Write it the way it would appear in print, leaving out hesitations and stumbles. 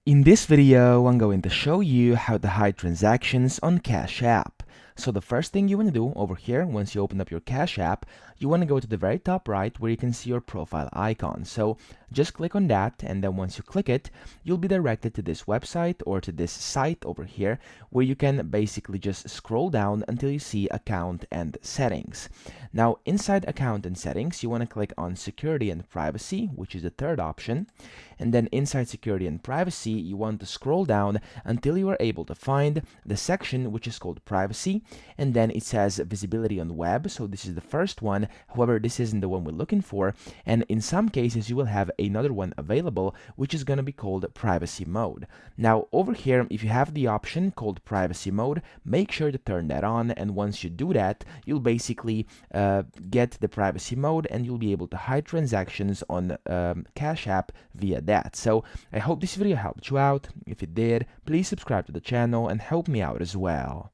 In this video, I'm going to show you how to hide transactions on Cash App. So the first thing you want to do over here, once you open up your Cash App, you want to go to the very top right where you can see your profile icon. So just click on that, and then once you click it, you'll be directed to this website or to this site over here where you can basically just scroll down until you see Account and Settings. Now inside Account and Settings, you want to click on Security and Privacy, which is the third option. And then inside Security and Privacy, you want to scroll down until you are able to find the section which is called Privacy, and then it says Visibility on Web. So this is the first one. However, this isn't the one we're looking for, and in some cases you will have another one available which is going to be called Privacy Mode. Now over here, if you have the option called Privacy Mode, make sure to turn that on, and once you do that, you'll basically get the Privacy Mode and you'll be able to hide transactions on Cash App via that. So I hope this video helped you out. If it did, please subscribe to the channel and help me out as well.